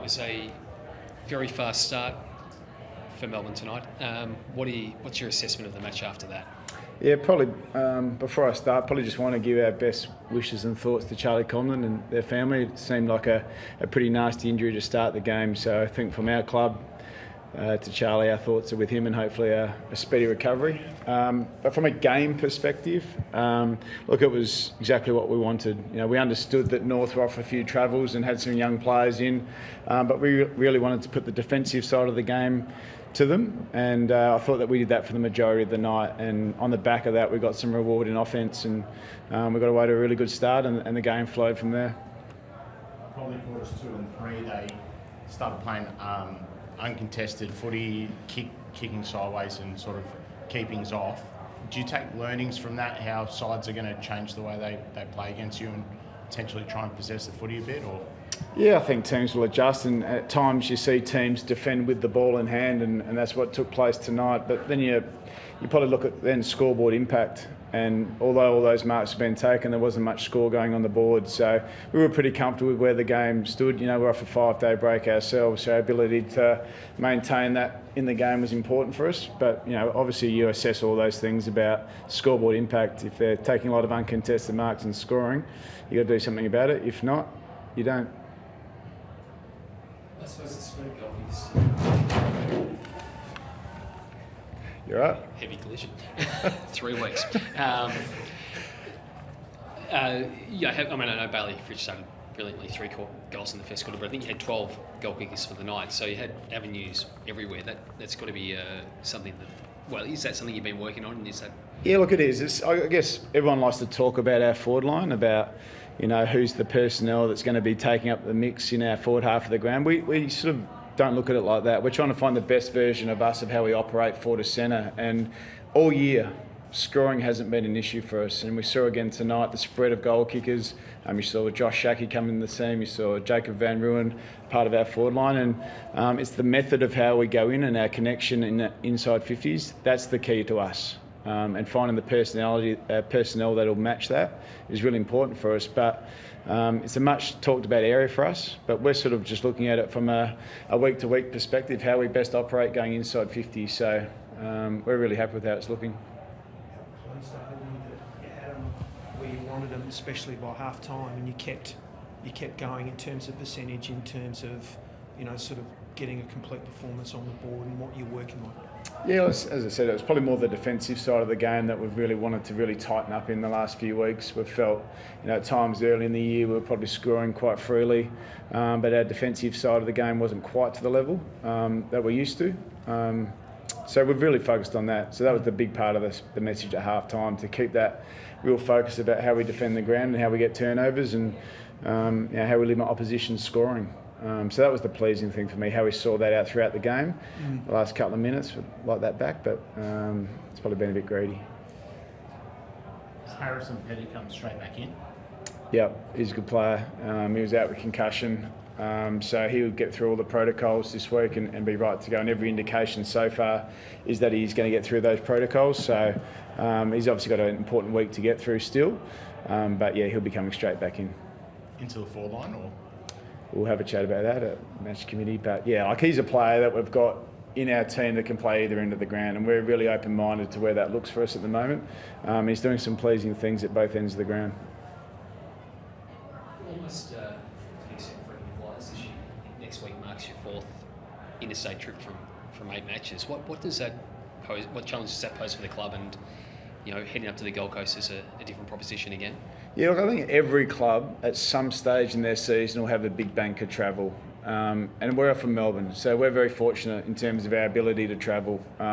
was a very fast start for Melbourne tonight. What's your assessment of the match after that? Yeah, probably before I start, probably just want to give our best wishes and thoughts to Charlie Conlon and their family. It seemed like a pretty nasty injury to start the game, so I think from our club to Charlie, our thoughts are with him and hopefully a speedy recovery. But from a game perspective, look, it was exactly what we wanted. You know, we understood that North were off a few travels and had some young players in, but we really wanted to put the defensive side of the game to them, and I thought that we did that for the majority of the night, and on the back of that we got some reward in offence, and we got away to a really good start, and the game flowed from there. Probably quarters 2 and 3 they started playing uncontested footy, kicking sideways and sort of keepings off. Do you take learnings from that, how sides are going to change the way they play against you and potentially try and possess the footy a bit? Or yeah, I think teams will adjust, and at times you see teams defend with the ball in hand, and that's what took place tonight. But then you probably look at then scoreboard impact, and although all those marks have been taken, there wasn't much score going on the board. So we were pretty comfortable with where the game stood. You know, we're off a 5-day break ourselves, so our ability to maintain that in the game was important for us. But, you know, obviously you assess all those things about scoreboard impact. If they're taking a lot of uncontested marks and scoring, you got to do something about it. If not, you don't. I suppose it's very obvious. You're right. Heavy collision. 3 weeks. I know Bailey Fridge started brilliantly, 3 goals in the first quarter, but I think you had 12 goal kickers for the night, so you had avenues everywhere. That's got to be something that, well, is that something you've been working on? Is that? Yeah, look, it is. I guess everyone likes to talk about our forward line, about, you know, who's the personnel that's going to be taking up the mix in our forward half of the ground. We sort of don't look at it like that. We're trying to find the best version of us, of how we operate forward to centre. And all year, scoring hasn't been an issue for us. And we saw again tonight the spread of goal kickers. You saw Josh Shackey come in the team. You saw Jacob Van Ruin, part of our forward line. And it's the method of how we go in and our connection in the inside 50s. That's the key to us. And finding the personnel that'll match that is really important for us. But it's a much talked about area for us, but we're sort of just looking at it from a week to week perspective, how we best operate going inside 50. So we're really happy with how it's looking. You had them where you wanted them, especially by half time, and you kept going in terms of percentage, in terms of, you know, sort of getting a complete performance on the board and what you're working on. Yeah, as I said, it was probably more the defensive side of the game that we've really wanted to really tighten up in the last few weeks. We've felt, you know, at times early in the year we were probably scoring quite freely, but our defensive side of the game wasn't quite to the level that we're used to. So we've really focused on that. So that was the big part of the message at half time, to keep that real focus about how we defend the ground and how we get turnovers, and you know, how we limit opposition scoring. So that was the pleasing thing for me, how we saw that out throughout the game. The last couple of minutes, like that back, but it's probably been a bit greedy. Harrison Petty comes straight back in. Yep, he's a good player. He was out with concussion, so he'll get through all the protocols this week and be right to go. And every indication so far is that he's going to get through those protocols. So he's obviously got an important week to get through still, but yeah, he'll be coming straight back in. Into the forward line, or? We'll have a chat about that at match committee. But yeah, like, he's a player that we've got in our team that can play either end of the ground, and we're really open-minded to where that looks for us at the moment. He's doing some pleasing things at both ends of the ground. Almost except for flies this year. Next week marks your 4th interstate trip from 8 matches. What does that pose? What challenge does that pose for the club? And, you know, heading up to the Gold Coast is a different proposition again. Yeah, look, I think every club at some stage in their season will have a big bank of travel. And we're from Melbourne, so we're very fortunate in terms of our ability to travel. You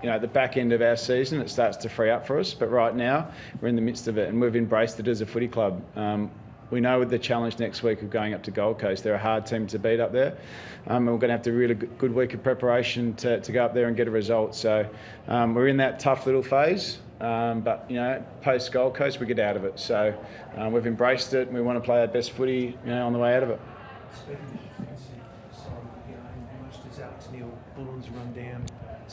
know, at the back end of our season, it starts to free up for us, but right now we're in the midst of it, and we've embraced it as a footy club. We know with the challenge next week of going up to Gold Coast, they're a hard team to beat up there. And we're going to have a really good week of preparation to go up there and get a result. So we're in that tough little phase. But, you know, post Gold Coast, we get out of it. So we've embraced it, and we want to play our best footy, you know, on the way out of it. Speaking of the defensive side of the game, how much does Alex Neil-Bullen's run down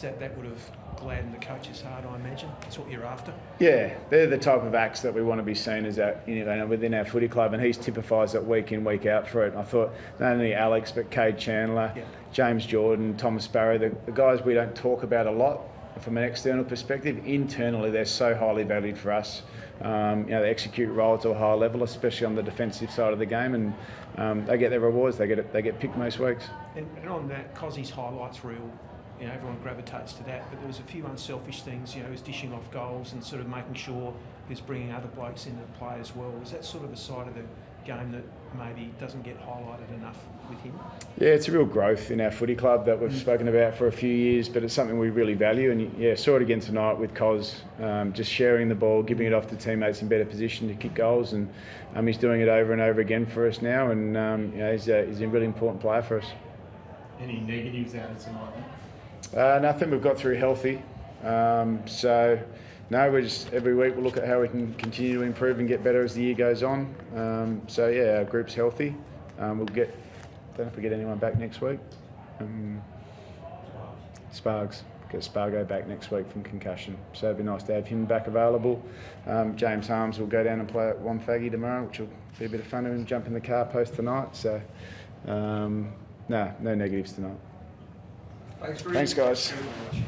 that would have gladdened the coach's heart, I imagine. That's what you're after. Yeah, they're the type of acts that we want to be seen as within our footy club, and he typifies it week in, week out for it. And I thought not only Alex, but Cade Chandler, James Jordan, Thomas Barrow, the guys we don't talk about a lot from an external perspective. Internally, they're so highly valued for us. They execute roles to a high level, especially on the defensive side of the game, and they get their rewards. They get picked most weeks. And on that, Cozzie's highlights reel, everyone gravitates to that, but there was a few unselfish things. He was dishing off goals and sort of making sure he was bringing other blokes into play as well. Is that sort of a side of the game that maybe doesn't get highlighted enough with him? Yeah, it's a real growth in our footy club that we've spoken about for a few years, but it's something we really value. And saw it again tonight with Coz, just sharing the ball, giving it off to teammates in better position to kick goals, and he's doing it over and over again for us now. And he's a really important player for us. Any negatives out of tonight? Nothing. We've got through healthy. We're just every week we'll look at how we can continue to improve and get better as the year goes on. Our group's healthy. Don't forget anyone back next week. Spargs. Get Spargo back next week from concussion. So it'd be nice to have him back available. James Harms will go down and play at Wonthaggi tomorrow, which will be a bit of fun and jump in the car post tonight. So no negatives tonight. Thanks, Thanks guys.